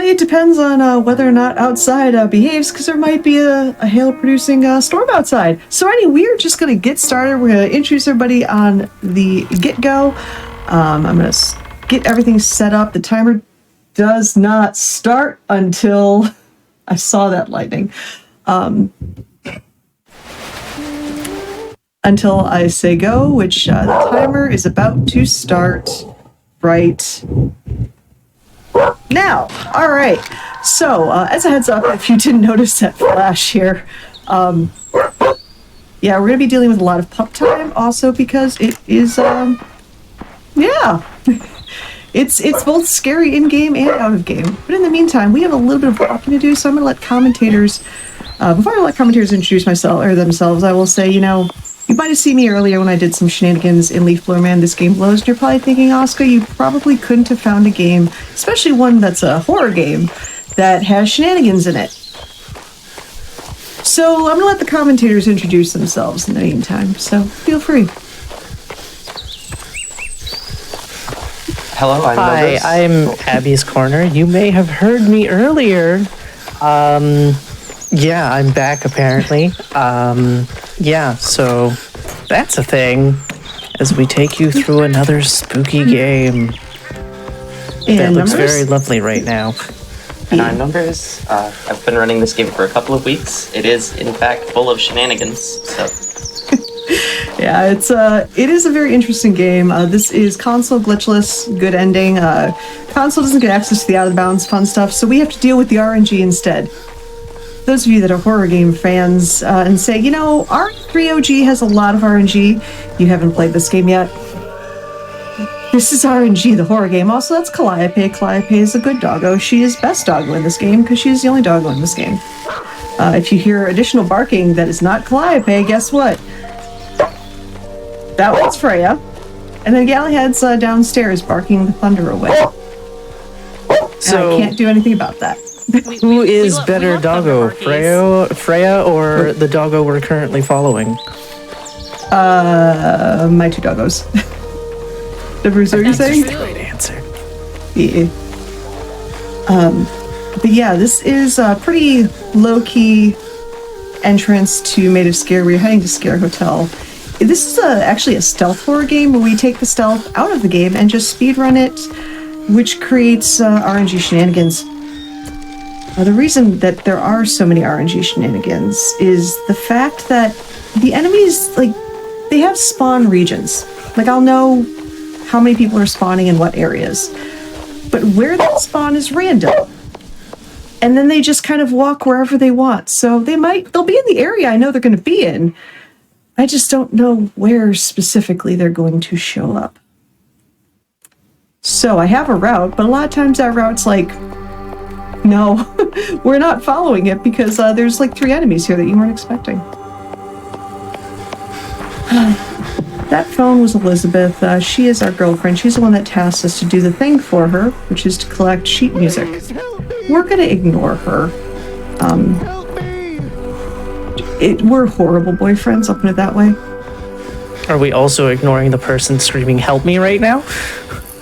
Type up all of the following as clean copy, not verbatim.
it depends on whether or not outside behaves, because there might be a hail-producing storm outside. So anyway, we're just going to get started. We're going to introduce everybody on the get-go. I'm going to get everything set up. The timer does not start until I saw that lightning. Until I say go, which the timer is about to start right now. All right. So, as a heads up, if you didn't notice that flash here, yeah, we're going to be dealing with a lot of pup time also because it is, yeah. It's both scary in-game and out-of-game. But in the meantime, we have a little bit of walking to do, so I'm going to let commentators, before I let commentators introduce themselves, I will say, you know, you might have seen me earlier when I did some shenanigans in Leaf Blower Man, This Game Blows, and you're probably thinking, Asuka, you probably couldn't have found a game, especially one that's a horror game, that has shenanigans in it. So I'm going to let the commentators introduce themselves in the meantime, so feel free. Hello, Hi, I'm abbiescorner. You may have heard me earlier. Yeah, I'm back apparently. Yeah, so that's a thing as we take you through another spooky game. That looks very lovely right now. And our numbers, I've been running this game for a couple of weeks. It is, in fact, full of shenanigans, so... Yeah, it is a very interesting game. This is console glitchless, good ending. Console doesn't get access to the out-of-bounds fun stuff, so we have to deal with the RNG instead. Those of you that are horror game fans and say, you know, R3 OG has a lot of RNG, you haven't played this game yet. This is RNG, the horror game. Also, that's Calliope. Calliope is a good doggo. She is best doggo in this game because she is the only doggo in this game. If you hear additional barking that is not Calliope, guess what? That one's Freya. And then Galahad's downstairs barking the thunder away. So I can't do anything about that. Who is better doggo, Freya or the doggo we're currently following? My two doggos. What are you saying? That's the right answer. Yeah. But yeah, this is a pretty low-key entrance to Maid of Sker. We're heading to Scare Hotel. This is actually a stealth horror game where we take the stealth out of the game and just speedrun it, which creates RNG shenanigans. The reason that there are so many RNG shenanigans is the fact that the enemies, like, they have spawn regions. Like, I'll know how many people are spawning in what areas. But where they spawn is random. And then they just kind of walk wherever they want. So they'll be in the area I know they're going to be in. I just don't know where specifically they're going to show up. So I have a route, but a lot of times that route's like, no, we're not following it because there's like 3 enemies here that you weren't expecting. That phone was Elizabeth. She is our girlfriend. She's the one that tasked us to do the thing for her, which is to collect sheet music. We're going to ignore her. We're horrible boyfriends, I'll put it that way. Are we also ignoring the person screaming, "Help me" right now?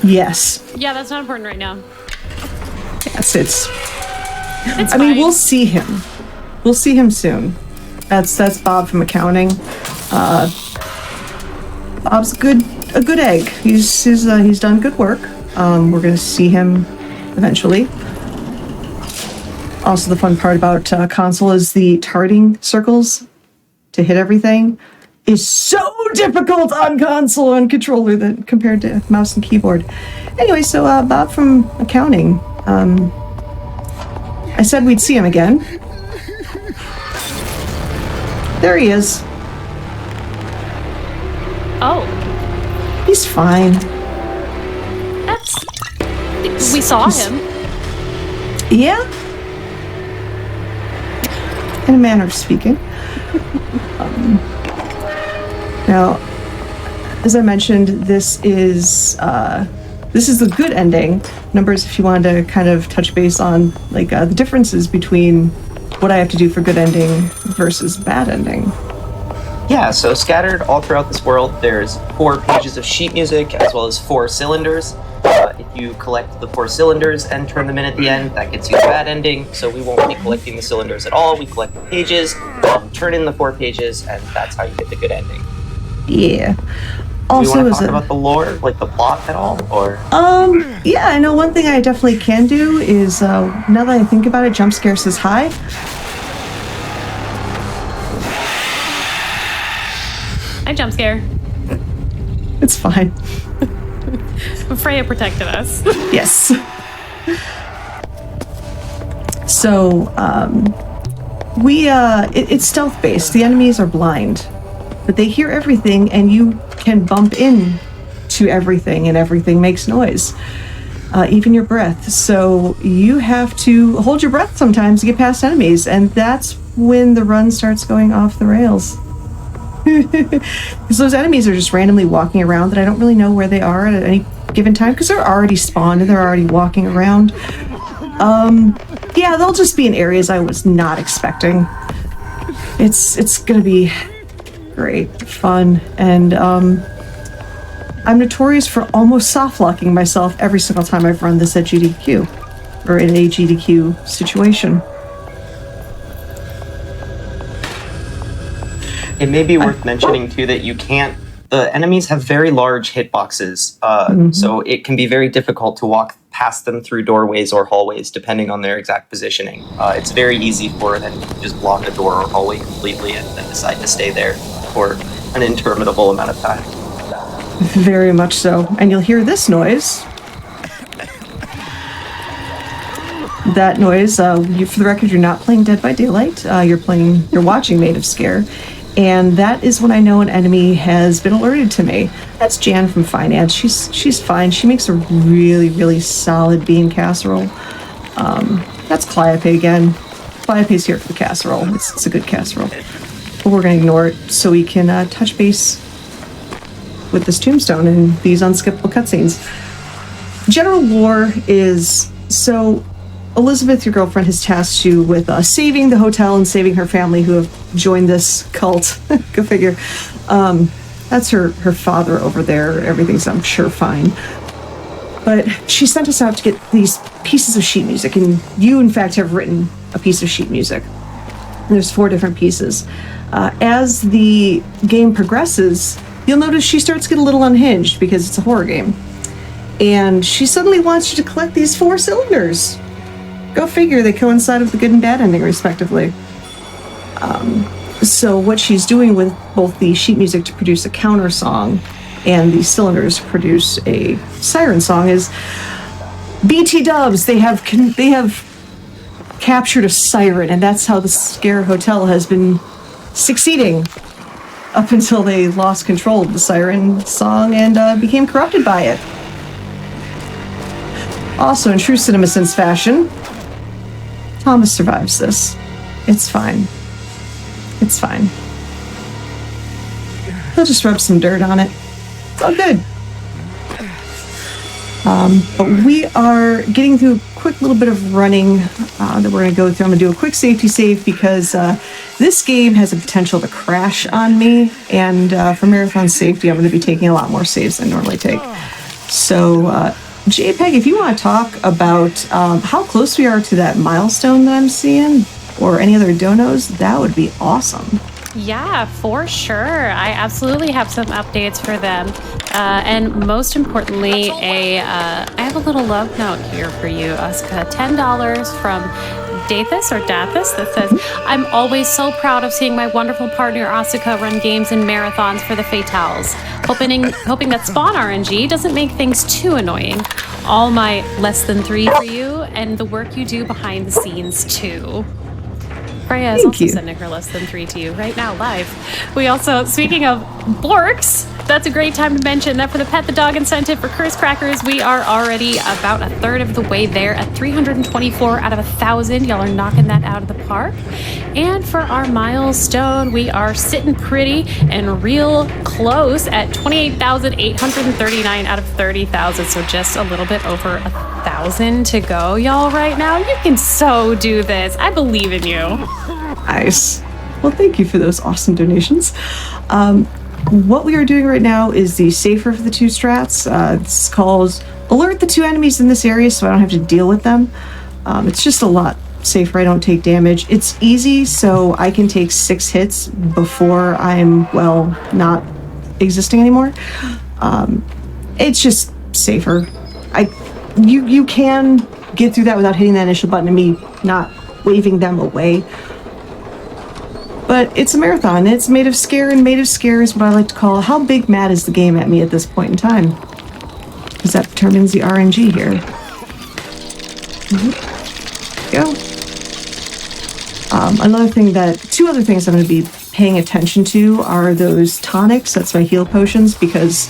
Yes. Yeah, that's not important right now. Yes, it's I mean, we'll see him. We'll see him soon. That's Bob from accounting. Bob's a good egg. He's done good work. We're gonna see him eventually. Also, the fun part about console is the targeting circles to hit everything is so difficult on console and controller than compared to mouse and keyboard. Anyway, so Bob from accounting. I said we'd see him again. There he is. Oh. He's fine. We saw him. Yeah. In a manner of speaking. Now, as I mentioned, this is the good ending. Numbers, if you wanted to kind of touch base on like the differences between what I have to do for good ending versus bad ending. Yeah, so scattered all throughout this world, there's 4 pages of sheet music as well as 4 cylinders. If you collect the 4 cylinders and turn them in at the end. That gets you the bad ending, so we won't be collecting the cylinders at all. We collect the pages, turn in the 4 pages, and that's how you get the good ending. Yeah. Also, do you want to talk about the lore, like the plot at all, or? Yeah, I know one thing I definitely can do is, now that I think about it, jump scare says hi. I jump scare. It's fine. Freya protected us. Yes. So, it's stealth-based. The enemies are blind, but they hear everything, and you can bump in to everything, and everything makes noise, even your breath. So you have to hold your breath sometimes to get past enemies, and that's when the run starts going off the rails. Because those enemies are just randomly walking around that I don't really know where they are at any given time, because they're already spawned and they're already walking around. Yeah, they'll just be in areas I was not expecting. It's gonna be great fun, and I'm notorious for almost soft-locking myself every single time I've run this at GDQ, or in a GDQ situation. It may be worth mentioning too that the enemies have very large hitboxes, so it can be very difficult to walk past them through doorways or hallways depending on their exact positioning. It's very easy for them to just block a door or hallway completely and then decide to stay there for an interminable amount of time. Very much so. And you'll hear this noise. That noise, for the record, you're not playing Dead by Daylight. You're watching Maid of Sker. And that is when I know an enemy has been alerted to me. That's Jan from Finance. She's fine. She makes a really, really solid bean casserole. That's Calliope again. Calliope's here for the casserole. It's a good casserole. But we're going to ignore it so we can touch base with this tombstone and these unskippable cutscenes. General lore is, so Elizabeth, your girlfriend, has tasked you with saving the hotel and saving her family who have joined this cult. Go figure. That's her father over there. Everything's, I'm sure, fine. But she sent us out to get these pieces of sheet music, and you, in fact, have written a piece of sheet music. There's 4 different pieces. As the game progresses, you'll notice she starts to get a little unhinged because it's a horror game. And she suddenly wants you to collect these 4 cylinders. Go figure, they coincide with the good and bad ending, respectively. So what she's doing with both the sheet music to produce a counter song and the cylinders to produce a siren song is BT dubs. They have captured a siren, and that's how the Scare Hotel has been succeeding up until they lost control of the siren song and became corrupted by it. Also, in true CinemaSins fashion, Thomas survives this. It's fine. It's fine. He'll just rub some dirt on it. It's all good. But we are getting through a quick little bit of running that we're going to go through. I'm going to do a quick safety save because this game has a potential to crash on me. And for marathon safety, I'm going to be taking a lot more saves than I normally take. So, Jaypeg, if you want to talk about how close we are to that milestone that I'm seeing, or any other donos, that would be awesome. Yeah, for sure. I absolutely have some updates for them. And most importantly, I have a little love note here for you, Asuka. $10 from Dathis that says, I'm always so proud of seeing my wonderful partner Asuka run games and marathons for the Fatales. Hoping that spawn RNG doesn't make things too annoying. All my less than 3 for you, and the work you do behind the scenes too. Freya is also sending her less than 3 to you right now, live. We also, speaking of Borks, that's a great time to mention that for the Pet the Dog incentive for Curse Crackers, we are already about a third of the way there at 324 out of 1,000. Y'all are knocking that out of the park. And for our milestone, we are sitting pretty and real close at 28,839 out of 30,000. So just a little bit over 1,000 to go, y'all, right now. You can so do this. I believe in you. Nice. Well, thank you for those awesome donations. What we are doing right now is the safer of the 2 strats. It's called alert the 2 enemies in this area so I don't have to deal with them. It's just a lot safer. I don't take damage. It's easy, so I can take 6 hits before I'm, well, not existing anymore. It's just safer. You can get through that without hitting that initial button and me not waving them away. But it's a marathon. It's Maid of Sker, and Maid of Sker is what I like to call how big mad is the game at me at this point in time. Because that determines the RNG here. Go. Another thing two other things I'm going to be paying attention to are those tonics. That's my heal potions, because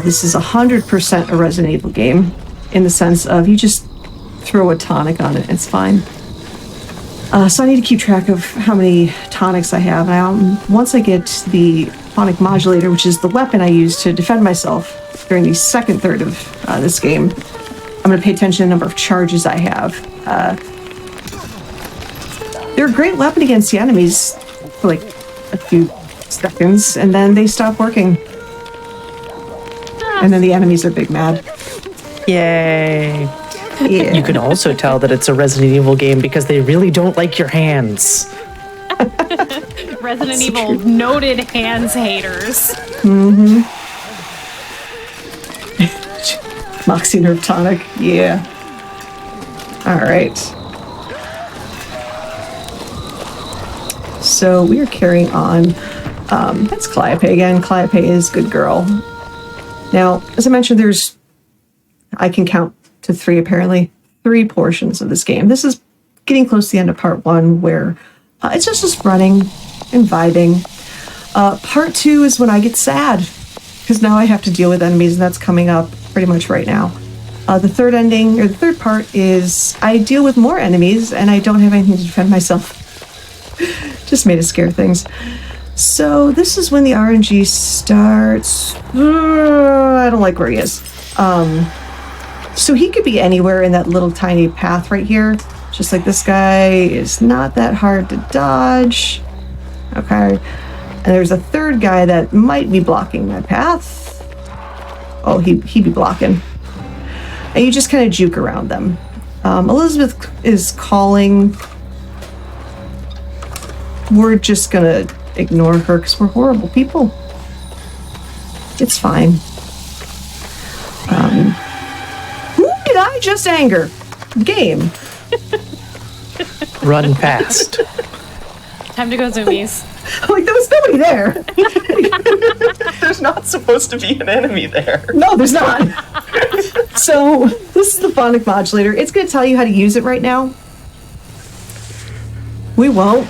this is 100% a Resident Evil game in the sense of you just throw a tonic on it, it's fine. So I need to keep track of how many tonics I have. And once I get the phonic modulator, which is the weapon I use to defend myself during the second third of this game, I'm going to pay attention to the number of charges I have. They're a great weapon against the enemies for like a few seconds, and then they stop working. And then the enemies are big mad. Yay. Yeah. You can also tell that it's a Resident Evil game because they really don't like your hands. Resident Evil noted hands haters. Moxie Nerve Tonic, yeah. Alright. So we are carrying on. That's Calliope again. Calliope is good girl. Now, as I mentioned, I can count to 3 apparently. 3 portions of this game. This is getting close to the end of part 1 where it's just running and vibing. Part 2 is when I get sad because now I have to deal with enemies, and that's coming up pretty much right now. The third part is I deal with more enemies and I don't have anything to defend myself. Just Maid of Sker things. So this is when the RNG starts. I don't like where he is. So he could be anywhere in that little tiny path right here. Just like this guy is not that hard to dodge. Okay. And there's a third guy that might be blocking my path. Oh, he'd be blocking. And you just kind of juke around them. Elizabeth is calling. We're just gonna ignore her because we're horrible people. It's fine. Who did I just anger? Game. Run fast. Time to go zoomies. Like, there was nobody there. There's not supposed to be an enemy there. No, there's not. So, this is the phonic modulator. It's going to tell you how to use it right now. We won't.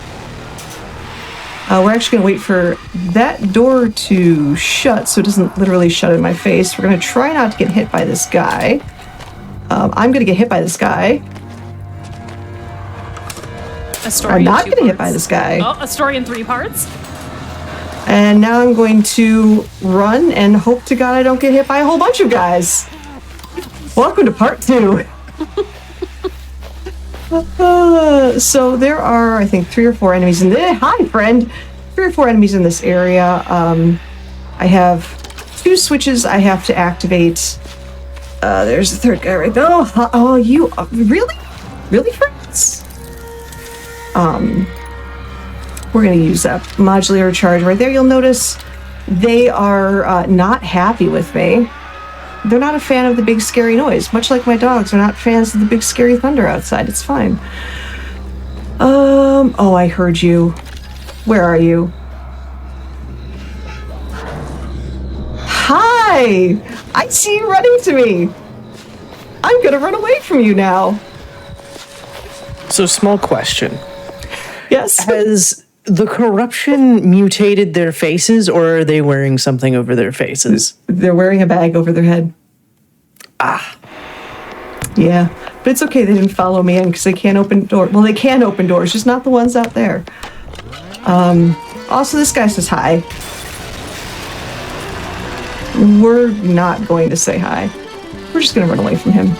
We're actually going to wait for that door to shut so it doesn't literally shut in my face. We're going to try not to get hit by this guy. I'm going to get hit by this guy. A story I'm not in 2 going to hit by parts. this guy. Oh, a story in 3 parts? And now I'm going to run and hope to God I don't get hit by a whole bunch of guys. Welcome to part 2. So there are, I think, 3 or 4 enemies in this. Hi, friend. 3 or 4 enemies in this area. I have 2 switches I have to activate. There's the third guy right there. Oh, you really? Really, friends? We're going to use that modulator charge right there. You'll notice they are not happy with me. They're not a fan of the big scary noise, much like my dogs are not fans of the big scary thunder outside. It's fine. Oh, I heard you. Where are you? Hi! I see you running to me. I'm gonna run away from you now. So, small question. Yes? Has the corruption mutated their faces, or are they wearing something over their faces? They're wearing a bag over their head. Ah. Yeah, but it's okay. They didn't follow me in because they can't open doors. Well, they can open doors, just not the ones out there. Also, this guy says hi. We're not going to say hi. We're just going to run away from him.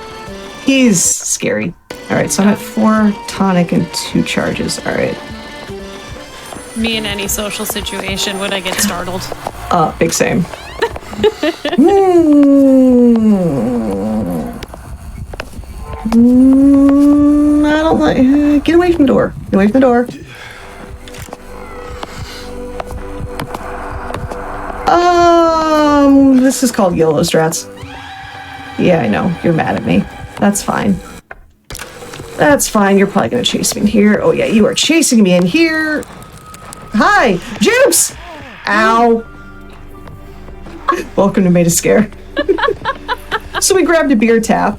He's scary. All right, so I'm at 4 tonic and 2 charges. All right. Me in any social situation, would I get startled? Big same. Get away from the door. Get away from the door. This is called YOLO strats. Yeah, I know. You're mad at me. That's fine. That's fine. You're probably gonna chase me in here. Oh yeah, you are chasing me in here. Hi, Juice! Ow. Welcome to Maid of Sker. So we grabbed a beer tap.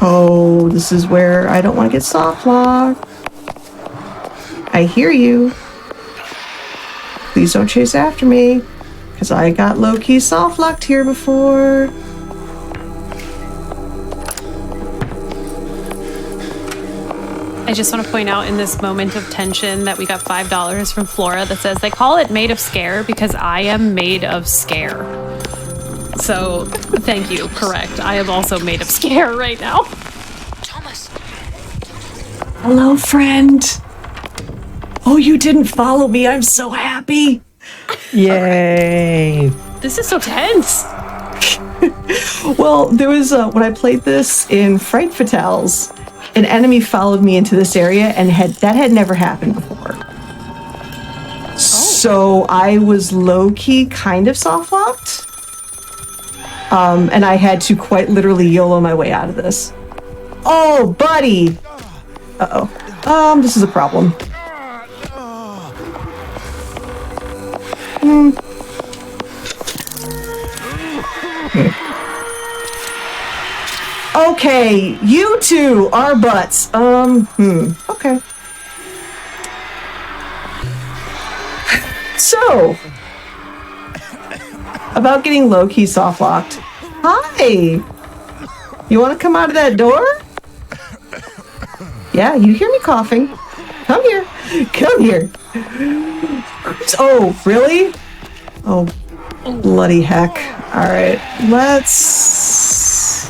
Oh, this is where I don't want to get soft locked. I hear you. Please don't chase after me, because I got low-key soft locked here before. I just want to point out in this moment of tension that we got $5 from Flora that says they call it Maid of Sker because I am Maid of Sker. So, thank you. Correct. I am also Maid of Sker right now. Thomas. Hello, friend. Oh, you didn't follow me. I'm so happy. Yay! This is so tense. Well, there was when I played this in Fright Fatales, an enemy followed me into this area, and that had never happened before. So I was low-key kind of soft-locked. And I had to quite literally YOLO my way out of this. Oh, buddy! Uh-oh. This is a problem. Okay, you two are butts. Okay. So, about getting low-key soft-locked. Hi! You want to come out of that door? Yeah, you hear me coughing. Come here. Come here. Oh, really? Oh, bloody heck. All right, let's...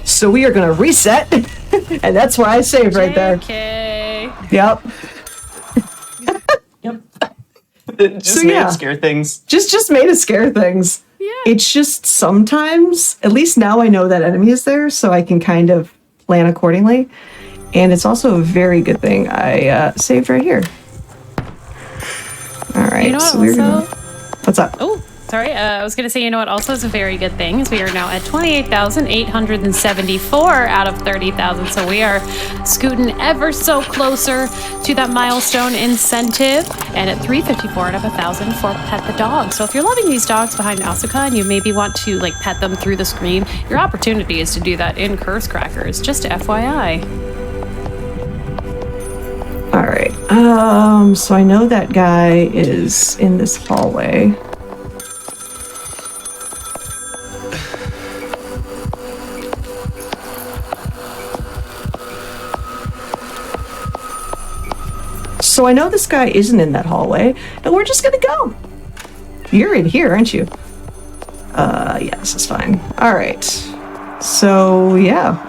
So we are going to reset, and that's why I saved right there. Okay. Yep. Just So, made yeah. of Scare things. Just Made of Sker things. Yeah. It's just sometimes, at least now I know that enemy is there, so I can kind of plan accordingly. And it's also a very good thing I saved right here. All right, You know what so we're gonna... also? What's up? Oh, sorry. I was going to say, you know what also is a very good thing is we are now at 28,874 out of 30,000. So we are scooting ever so closer to that milestone incentive. And at 354 out of 1,000 for Pet the Dog. So if you're loving these dogs behind Asuka and you maybe want to like pet them through the screen, your opportunity is to do that in Curse Crackers, just FYI. All right. So I know that guy is in this hallway. So I know this guy isn't in that hallway, and we're just gonna go. You're in here, aren't you? Yeah, this is fine. All right. So yeah.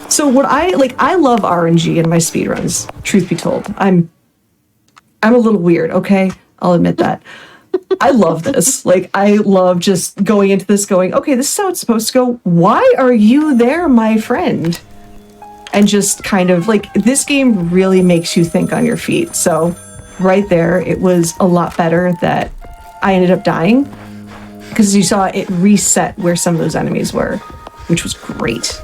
So what I love RNG in my speedruns, truth be told. I'm a little weird, okay? I'll admit that. I love this. Like, I love just going into this going, okay, this is how it's supposed to go. Why are you there, my friend? And just kind of, like, this game really makes you think on your feet. So right there, it was a lot better that I ended up dying. Because as you saw, it reset where some of those enemies were, which was great.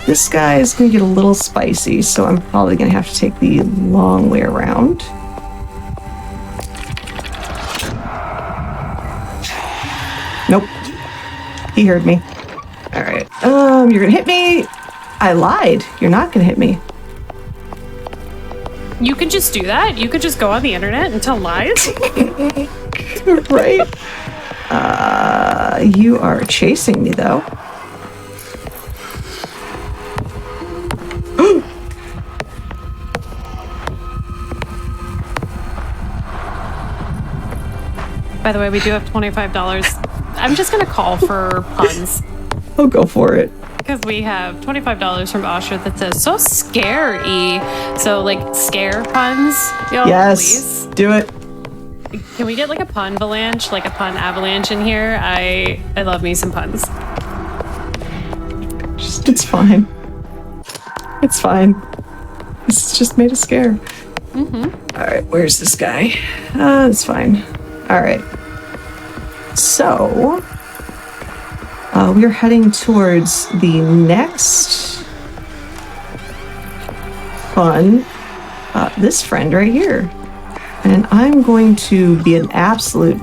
This guy is going to get a little spicy, so I'm probably going to have to take the long way around. Nope. He heard me. All right. You're going to hit me. I lied. You're not going to hit me. You could just do that. You could just go on the internet and tell lies. Right? You are chasing me, though. By the way, we do have $25. I'm just going to call for puns. I'll go for it. Because we have $25 from Asher that says, so scary. So, like, scare puns, y'all, Yes. please. Do it. Can we get like a pun avalanche, like a pun avalanche in here? I love me some puns. It's fine. It's fine. This is just Maid of Sker. Mm-hmm. All right, where's this guy? It's fine. All right. So, we are heading towards the next fun. This friend right here. And I'm going to be an absolute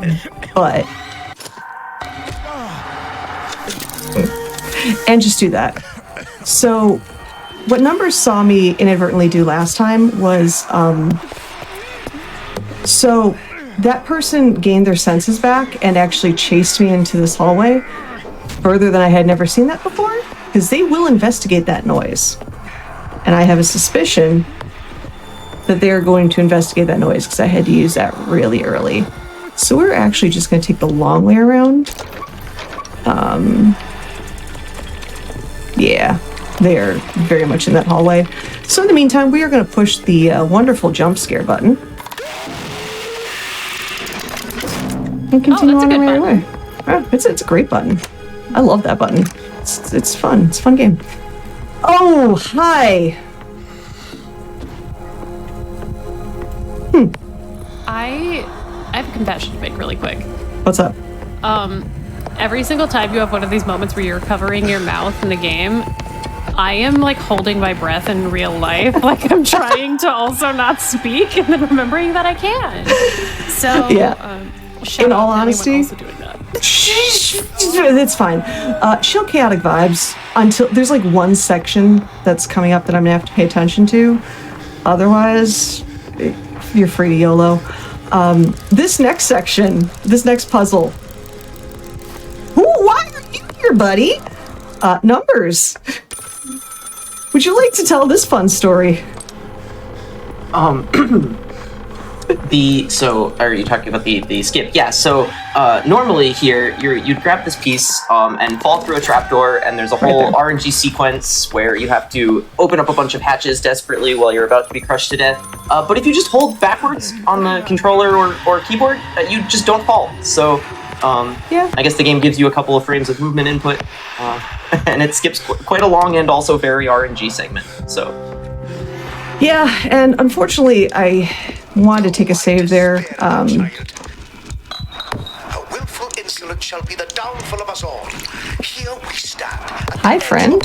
butt. And just do that. So, what Numbers saw me inadvertently do last time was, so that person gained their senses back and actually chased me into this hallway further than I had never seen that before, because they will investigate that noise. And I have a suspicion that they're going to investigate that noise because I had to use that really early. So we're actually just going to take the long way around. Yeah, they are very much in that hallway. So in the meantime, we are going to push the wonderful jump scare button. And continue on our merry way. It's a great button. I love that button. It's fun. It's a fun game. Oh, hi. I have a confession to make really quick. What's up? Every single time you have one of these moments where you're covering your mouth in the game, I am like holding my breath in real life. Like I'm trying to also not speak and then remembering that I can. So, yeah. In all honesty, also doing that. It's fine. Chill chaotic vibes until there's like one section that's coming up that I'm gonna have to pay attention to. Otherwise, you're free to YOLO. This next section, this next puzzle. Why are you here, buddy? Numbers. Would you like to tell this fun story? Are you talking about the skip? Yeah, so normally here, you'd grab this piece and fall through a trapdoor, and there's a whole RNG sequence where you have to open up a bunch of hatches desperately while you're about to be crushed to death. But if you just hold backwards on the controller or keyboard, you just don't fall. So, yeah. I guess the game gives you a couple of frames of movement input, and it skips quite a long and also very RNG segment, so... Yeah, and unfortunately, I wanted to take a save there. A willful insolence shall be the downfall of us all. Here we stand. Hi, friend.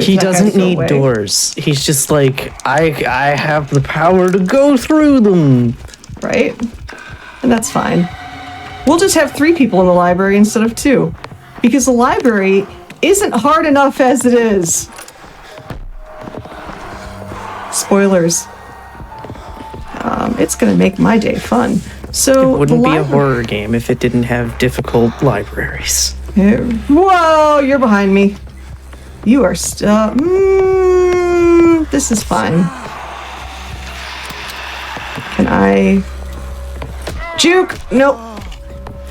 He doesn't need doors. He's just like, I have the power to go through them. Right? And that's fine. We'll just have 3 people in the library instead of 2. Because the library isn't hard enough as it is. Spoilers. It's gonna make my day fun. So it wouldn't be a horror game if it didn't have difficult libraries. Whoa, you're behind me. You are still... this is fine. Can I... Juke? Nope.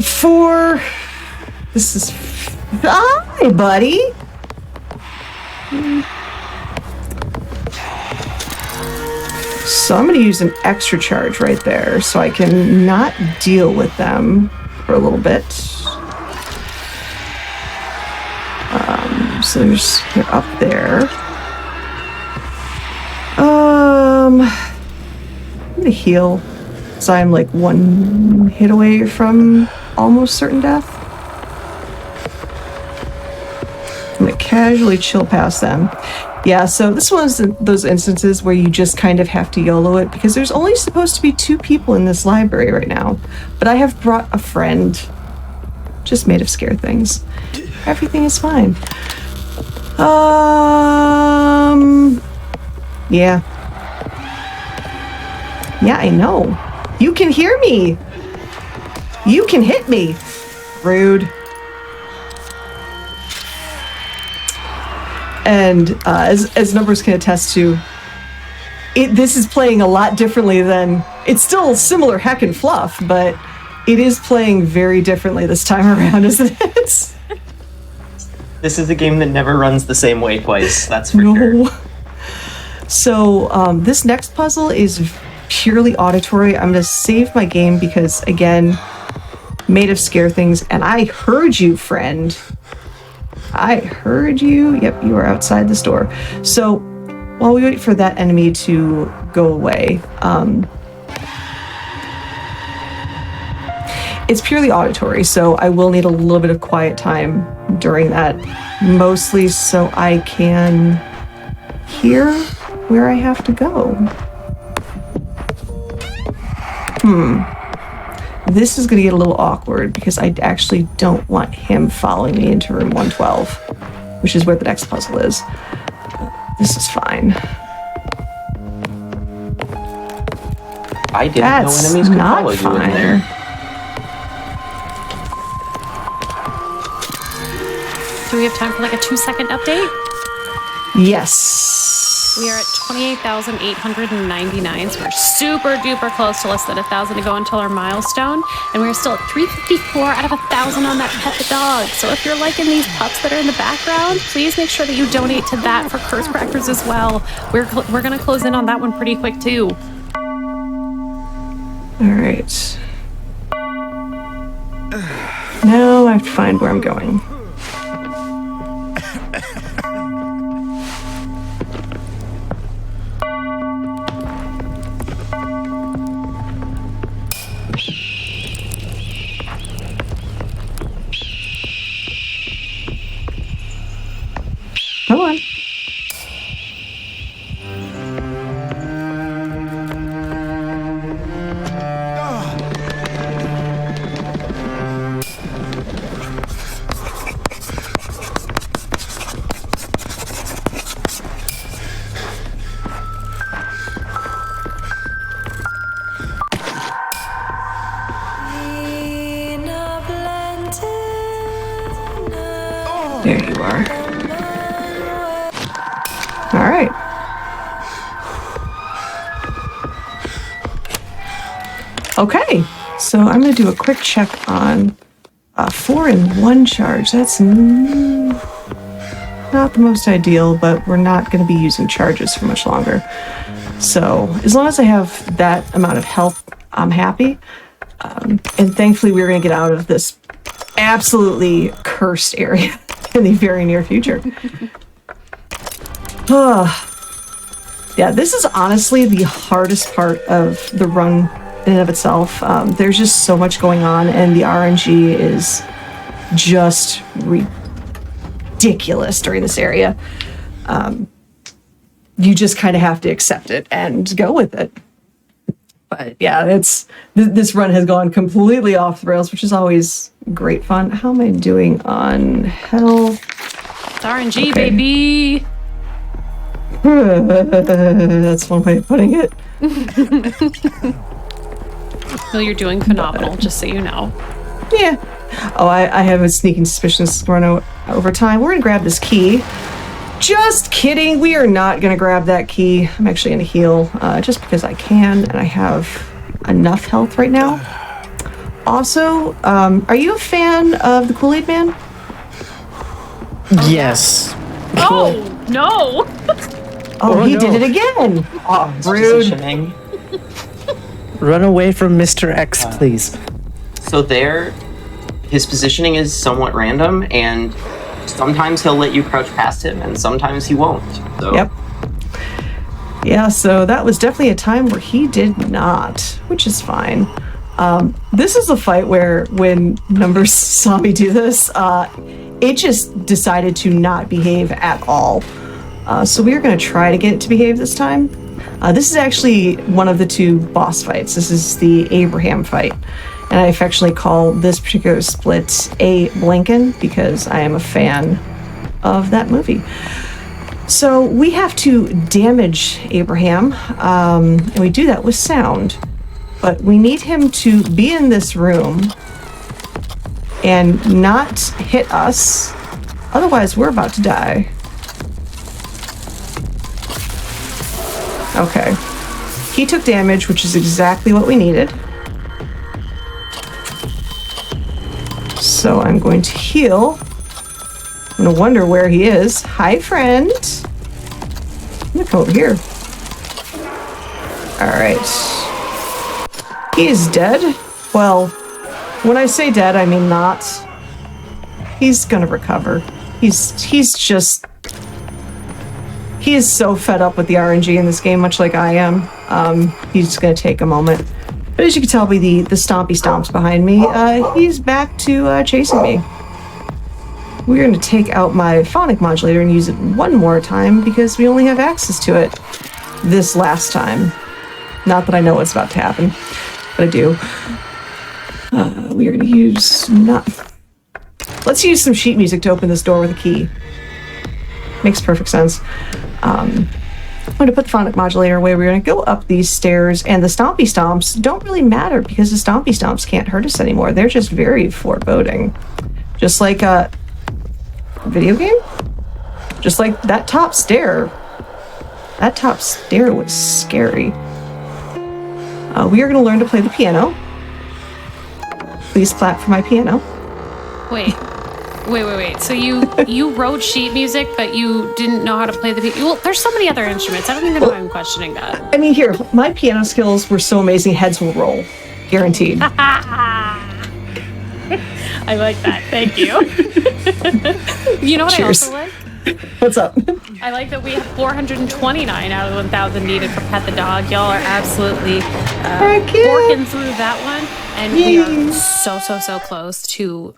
4... This is... Hi, buddy! So I'm going to use an extra charge right there so I can not deal with them for a little bit. So they're up there. I'm going to heal. So I'm like 1 hit away from almost certain death. I'm going to casually chill past them. Yeah, so this one's those instances where you just kind of have to YOLO it because there's only supposed to be 2 people in this library right now. But I have brought a friend. Just Maid of Sker things. Everything is fine. Yeah. Yeah, I know. You can hear me. You can hit me. Rude. And as Numbers can attest to, this is playing a lot differently than... It's still similar heck and fluff, but it is playing very differently this time around, isn't it? This is a game that never runs the same way twice, that's for sure. So this next puzzle is purely auditory. I'm going to save my game because, again, Maid of Sker things. And I heard you, friend. I heard you. Yep, you are outside the store. So while we wait for that enemy to go away, it's purely auditory, so I will need a little bit of quiet time during that, mostly so I can hear where I have to go. This is going to get a little awkward because I actually don't want him following me into room 112, which is where the next puzzle is. This is fine. I didn't know enemies could follow you in there. Do we have time for like a 2-second update? Yes. We are at 28,899, so we're super duper close to less than 1,000 to go until our milestone, and we're still at 354 out of 1,000 on that Pet the Dog. So if you're liking these pups that are in the background, please make sure that you donate to that for Curse Crackers as well. We're gonna close in on that one pretty quick too. All right. Now I have to find where I'm going. Come on. There you are. All right. Okay, so I'm going to do a quick check on 4-in-1 charge. That's not the most ideal, but we're not going to be using charges for much longer. So as long as I have that amount of health, I'm happy. And thankfully, we're going to get out of this absolutely cursed area in the very near future. Yeah, this is honestly the hardest part of the run in and of itself. There's just so much going on, and the RNG is just ridiculous during this area. You just kind of have to accept it and go with it. But yeah, this run has gone completely off the rails, which is always great fun. How am I doing on health? It's RNG, baby. That's one way of putting it. No, you're doing phenomenal, just so you know. Yeah. Oh, I have a sneaking suspicion this is run over time. We're going to grab this key. Just kidding. We are not going to grab that key. I'm actually going to heal just because I can, and I have enough health right now. Also, are you a fan of the Kool-Aid Man? Yes. Oh, no! Oh, he did it again. Oh, rude. positioning. Run away from Mr. X, please. So his positioning is somewhat random, and sometimes he'll let you crouch past him, and sometimes he won't. So. Yep. Yeah, so that was definitely a time where he did not, which is fine. This is a fight where when Numbers saw me do this, it just decided to not behave at all. So we are going to try to get it to behave this time. This is actually one of the two boss fights. This is the Abraham fight. And I affectionately call this particular split A. Blinken because I am a fan of that movie. So we have to damage Abraham, and we do that with sound. But we need him to be in this room and not hit us. Otherwise, we're about to die. Okay. He took damage, which is exactly what we needed. So I'm going to heal. I'm going to wonder where he is. Hi, friend. I'm going to come over here. All right. He is dead. Well, when I say dead, I mean not. He's gonna recover. He is so fed up with the RNG in this game, much like I am. He's just gonna take a moment. But as you can tell by the stompy stomps behind me, he's back to chasing me. We're gonna take out my phonic modulator and use it one more time because we only have access to it this last time. Not that I know what's about to happen, but I do. We are gonna use Let's use some sheet music to open this door with a key. Makes perfect sense. I'm going to put the phonic modulator away. We're going to go up these stairs, and the stompy stomps don't really matter because the stompy stomps can't hurt us anymore. They're just very foreboding. Just like a video game? Just like that top stair. That top stair was scary. We are going to learn to play the piano. Please clap for my piano. Wait. So you wrote sheet music, but you didn't know how to play the piano? Well, there's so many other instruments. I don't even know why I'm questioning that. I mean, here, my piano skills were so amazing, heads will roll. Guaranteed. I like that. Thank you. You know what Cheers. I also like? What's up? I like that we have 429 out of the 1,000 needed for Pet the Dog. Y'all are absolutely working through that one. And we are so close to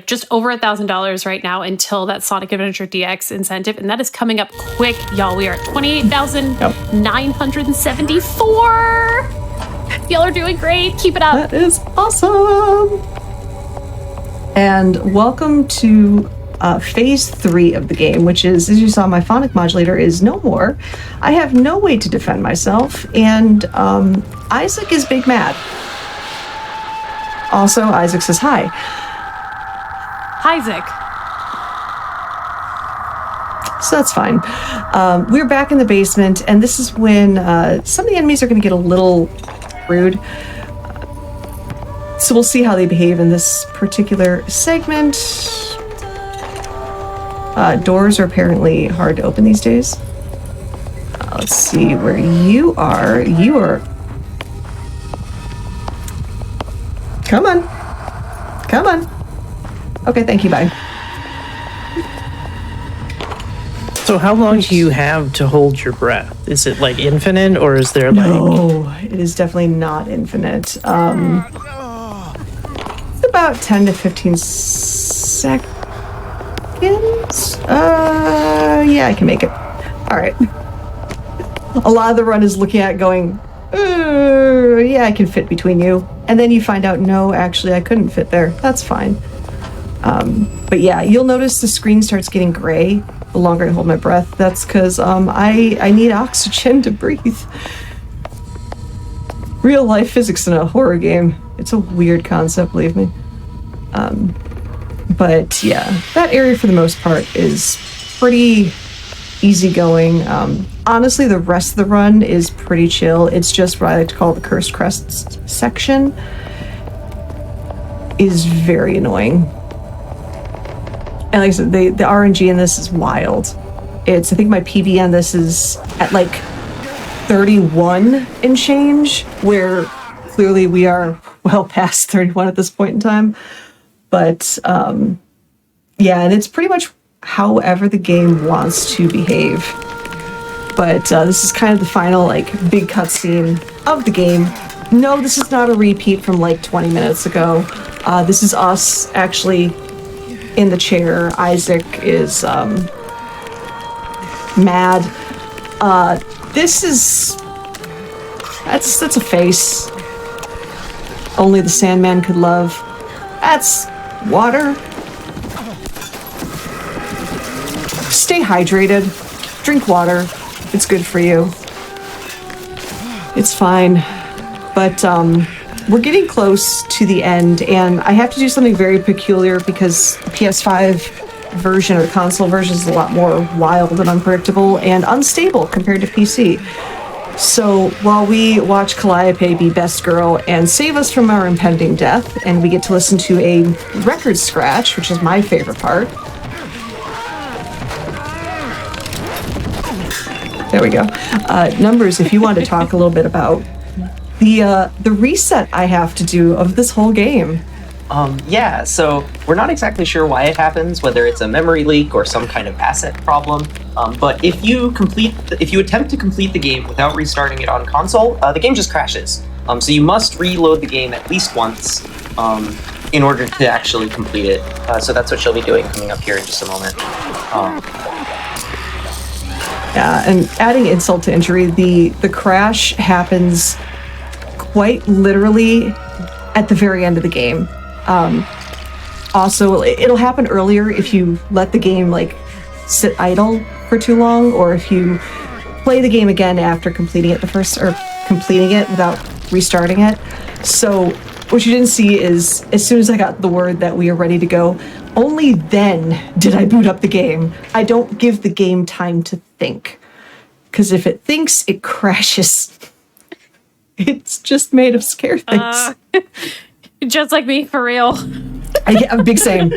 just over $1,000 right now until that Sonic Adventure DX incentive, and that is coming up quick, y'all. We are at 28,974. Y'all are doing great. Keep it up. That is awesome. And welcome to phase 3 of the game, which is, as you saw, my phonic modulator is no more. I have no way to defend myself, and Isaac is big mad. Also, Isaac says hi. Isaac. So that's fine. We're back in the basement, and this is when some of the enemies are going to get a little rude. So we'll see how they behave in this particular segment. Doors are apparently hard to open these days. Let's see where you are. You are... Come on. Come on. Okay, thank you, bye. So how long do you have to hold your breath? Is it like infinite, or is there like... No, it is definitely not infinite. It's about 10 to 15 seconds. Yeah, I can make it. All right. A lot of the run is looking at going, yeah, I can fit between you. And then you find out, no, actually, I couldn't fit there. That's fine. But yeah, you'll notice the screen starts getting gray the longer I hold my breath. That's because I need oxygen to breathe. Real life physics in a horror game. It's a weird concept, believe me. But yeah, that area for the most part is pretty easygoing. Honestly, the rest of the run is pretty chill. It's just what I like to call the Cursed Crests section is very annoying. And like I said, the RNG in this is wild. I think my PB on this is at like 31 and change, where clearly we are well past 31 at this point in time. But yeah, and it's pretty much however the game wants to behave. But this is kind of the final big cutscene of the game. No, this is not a repeat from 20 minutes ago. This is us actually in the chair. Isaac is mad. That's a face only the Sandman could love. That's water. Stay hydrated. Drink water. It's good for you. It's fine. But we're getting close to the end, and I have to do something very peculiar because the PS5 version or the console version is a lot more wild and unpredictable and unstable compared to PC. So while we watch Calliope be best girl and save us from our impending death, and we get to listen to a record scratch, which is my favorite part. There we go. Numbers, if you want to talk a little bit about the reset I have to do of this whole game. Yeah, so we're not exactly sure why it happens, whether it's a memory leak or some kind of asset problem. But if you attempt to complete the game without restarting it on console, the game just crashes. So you must reload the game at least once in order to actually complete it. So that's what she'll be doing coming up here in just a moment. Yeah, and adding insult to injury, the crash happens quite literally at the very end of the game. Also, it'll happen earlier if you let the game like sit idle for too long, or if you play the game again after completing it completing it without restarting it. So what you didn't see is as soon as I got the word that we are ready to go, only then did I boot up the game. I don't give the game time to think, because if it thinks, it crashes. It's just Maid of Sker things. Just like me, for real. Big same.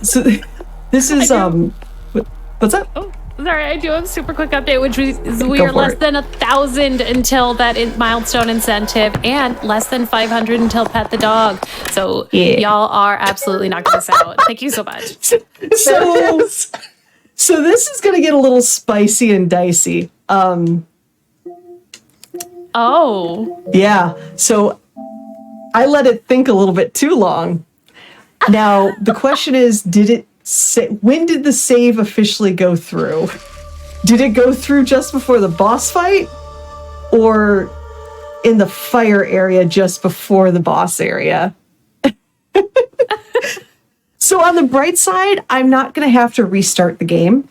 So this is what's up? Oh, sorry, I do have a super quick update, which is we Go are for less it. than 1,000 until that milestone incentive, and less than 500 until pet the dog. So Yeah. y'all are absolutely not going to miss out. Thank you so much. So this is gonna get a little spicy and dicey. Oh, Yeah. So I let it think a little bit too long. Now the question is, when did the save officially go through? Did it go through just before the boss fight, or in the fire area just before the boss area? So on the bright side, I'm not going to have to restart the game.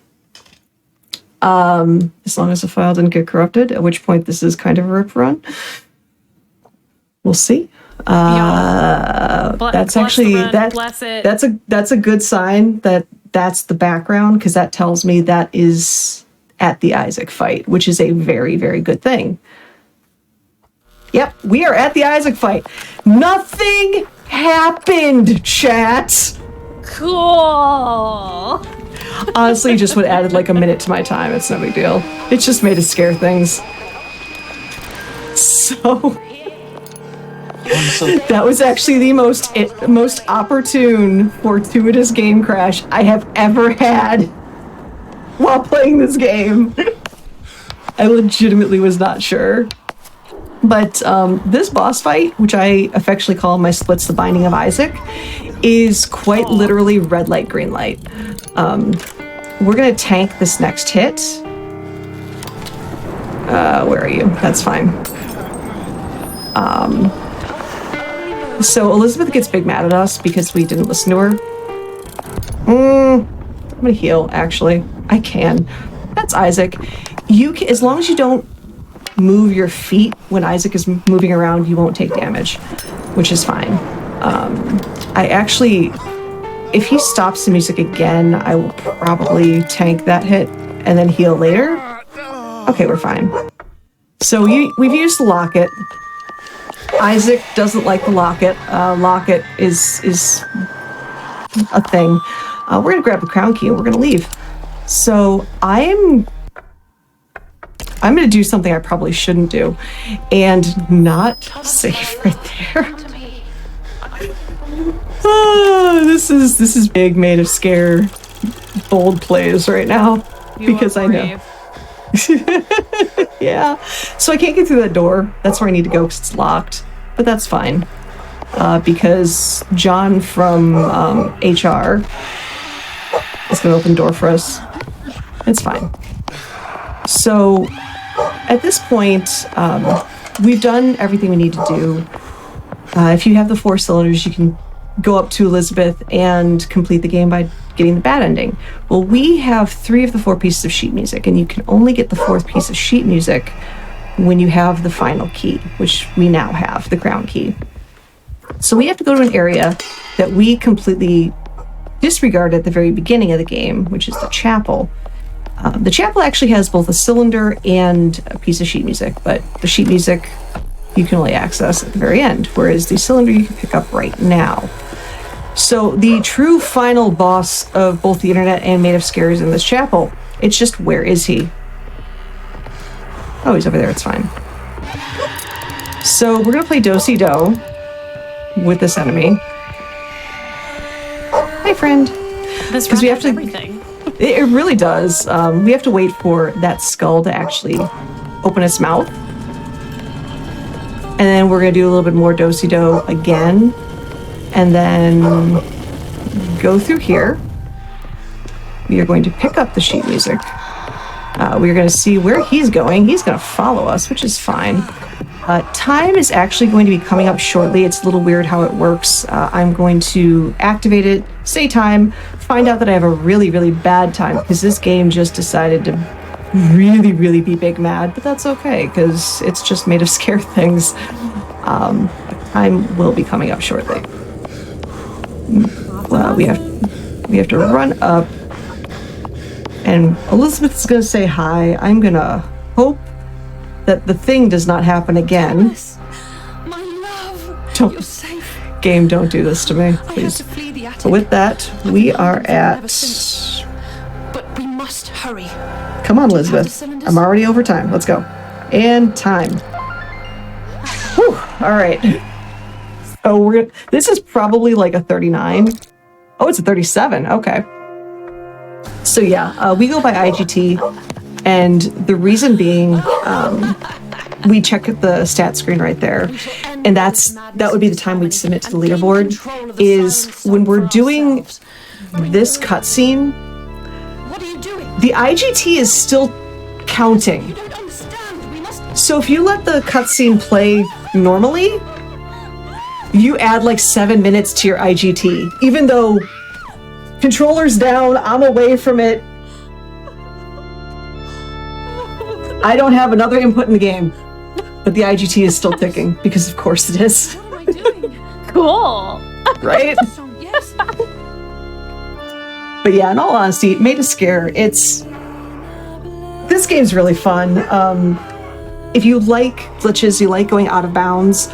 As long as the file didn't get corrupted, at which point this is kind of a rip run. We'll see. That's actually bless it. that's a good sign that that's the background, because that tells me that is at the Isaac fight, which is a very, very good thing. Yep, we are at the Isaac fight. Nothing happened, chat. Cool. Honestly, just would added like a minute to my time. It's no big deal. It's just Maid of Sker things. So that was actually the most opportune, fortuitous game crash I have ever had while playing this game. I legitimately was not sure. But this boss fight, which I affectionately call my Splits the Binding of Isaac, is quite literally red light, green light. We're going to tank this next hit. Where are you? That's fine. So Elizabeth gets big mad at us because we didn't listen to her. I'm going to heal, actually. I can. That's Isaac. You can, as long as you don't move your feet when Isaac is moving around, you won't take damage, which is fine. I actually, if he stops the music again, I will probably tank that hit and then heal later. Okay, we're fine. So we've used the locket. Isaac doesn't like the locket. Locket is a thing. We're gonna grab the crown key and we're gonna leave. So I'm gonna do something I probably shouldn't do, and not save right there. This is big Maid of Sker bold plays right now, because I know. Yeah. So I can't get through that door. That's where I need to go because it's locked. But that's fine. Because John from HR is going to open the door for us. It's fine. So at this point, we've done everything we need to do. If you have the 4 cylinders, you can go up to Elizabeth and complete the game by getting the bad ending. Well, we have 3 of the 4 pieces of sheet music, and you can only get the 4th piece of sheet music when you have the final key, which we now have, the crown key. So we have to go to an area that we completely disregarded at the very beginning of the game, which is the chapel. The chapel actually has both a cylinder and a piece of sheet music, but the sheet music you can only access at the very end, whereas the cylinder you can pick up right now. So the true final boss of both the internet and Maid of Sker is in this chapel, It's just, where is he? Oh, he's over there. It's fine. So we're going to play Do-Si-Do with this enemy. Hi, friend. This Because we have to. everything. It really does. We have to wait for that skull to actually open its mouth. And then we're going to do a little bit more Do-Si-Do again. And then go through here. We are going to pick up the sheet music. We are going to see where he's going. He's going to follow us, which is fine. Time is actually going to be coming up shortly. It's a little weird how it works. I'm going to activate it, say time, find out that I have a really, really bad time because this game just decided to really, really be big mad, but that's okay because it's just Maid of Sker things. Time will be coming up shortly. Well, we have to run up, and Elizabeth's gonna say hi. I'm gonna hope that the thing does not happen again. My love, Don't, you're safe. game, don't do this to me, I had please. to flee the attic. So with that, we are Ever at. since. But we must hurry. Come on, Do you have the Elizabeth. cylinders? I'm already over time. Let's go. And time. Whew. All right. Oh, this is probably like a 39. Oh, it's a 37. Okay. So yeah, we go by IGT, and the reason being, we check the stat screen right there, and that would be the time we'd submit to the leaderboard. Is when we're doing this cutscene, What are you doing? the IGT is still counting. You don't understand. We must. So if you let the cutscene play normally, you add like 7 minutes to your IGT, even though controller's down, I'm away from it. I don't have another input in the game, but the IGT is still ticking because of course it is, What am I doing? Cool. right? So, yes. But yeah, in all honesty, Maid of Sker, this game's really fun. If you like glitches, you like going out of bounds,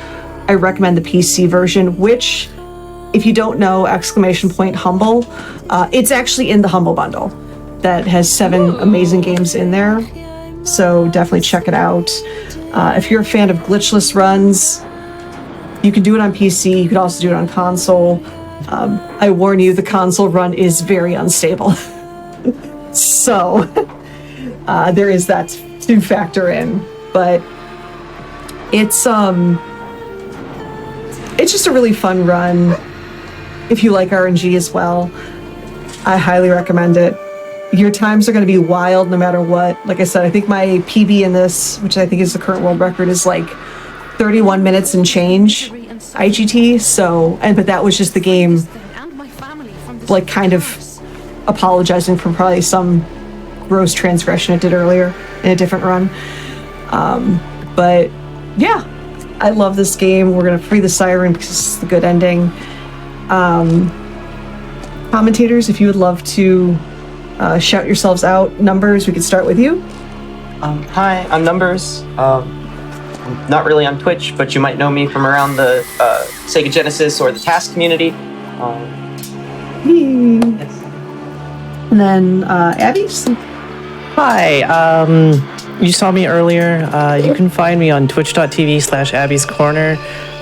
I recommend the PC version, which, if you don't know, ! Humble, it's actually in the Humble bundle that has 7 amazing games in there. So definitely check it out. If you're a fan of glitchless runs, you can do it on PC. You could also do it on console. I warn you, the console run is very unstable. So there is that to factor in. But it's just a really fun run. If you like RNG as well, I highly recommend it. Your times are going to be wild no matter what. Like I said, I think my PB in this, which I think is the current world record, is like 31 minutes and change IGT. So, but that was just the game, And my family from this like kind of apologizing for probably some gross transgression it did earlier in a different run. But yeah, I love this game. We're going to free the siren because it's the good ending. Commentators, if you would love to shout yourselves out, Numbers, we could start with you. Hi, I'm Numbers. I'm not really on Twitch, but you might know me from around the Sega Genesis or the Task community. Yes. And then Abby. Hi, you saw me earlier. You can find me on twitch.tv/abbiescorner.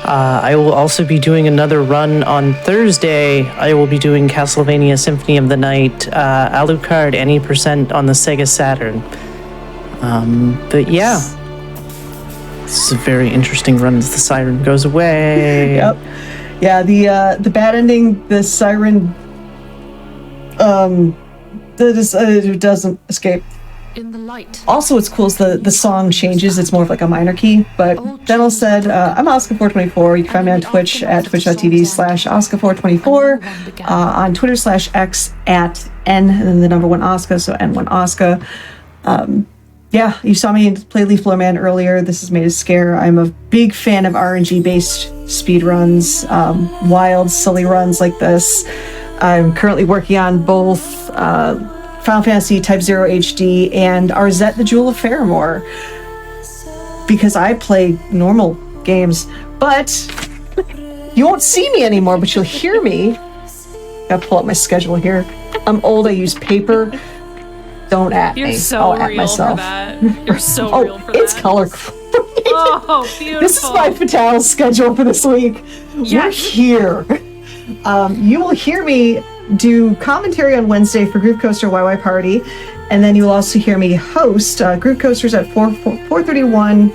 I will also be doing another run on Thursday. I will be doing Castlevania Symphony of the Night, Alucard any % on the Sega Saturn. But yeah, this is a very interesting run as the siren goes away. Yep. Yeah, the bad ending, the siren, it doesn't escape. in the light. Also, what's cool is the song changes. It's more of like a minor key. But that all said, I'm Asuka424. You can find me on Twitch at twitch.tv/Asuka424. On Twitter /X at N and then the number 1 Asuka, so N1 Asuka. Yeah, you saw me play Leaf Blower Man earlier. This is Maid of Sker. I'm a big fan of RNG-based speedruns, wild, silly runs like this. I'm currently working on both Final Fantasy Type 0 HD and Arzette the Jewel of Faramore, because I play normal games. But you won't see me anymore, but you'll hear me. Gotta pull up my schedule here. I'm old, I use paper. Don't at You're me. so I'll at real myself. for that. You're so Oh, real for it's that. color. Oh, beautiful. This is my Fatal schedule for this week. We're Yes. here. You will hear me do commentary on Wednesday for Groove Coaster YY Party, and then you will also hear me host Groove Coasters at 4:31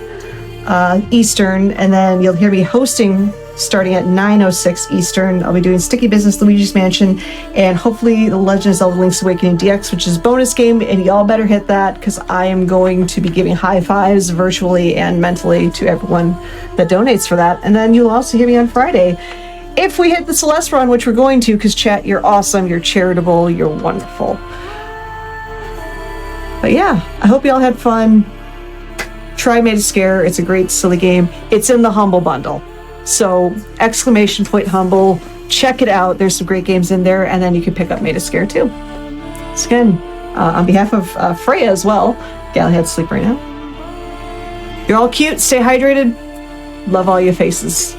Eastern, and then you'll hear me hosting starting at 9:06 Eastern. I'll be doing Sticky Business, Luigi's Mansion, and hopefully the Legend of Zelda Link's Awakening DX, which is a bonus game, and y'all better hit that because I am going to be giving high fives virtually and mentally to everyone that donates for that. And then you'll also hear me on Friday if we hit the Celeste run, which we're going to, because chat, you're awesome, you're charitable, you're wonderful. But yeah, I hope y'all had fun. Try Maid of Sker. It's a great, silly game. It's in the Humble Bundle. So, !Humble. Check it out. There's some great games in there, and then you can pick up Maid of Sker too. So again, on behalf of Freya as well, Gally had to sleep right now. You're all cute. Stay hydrated. Love all your faces.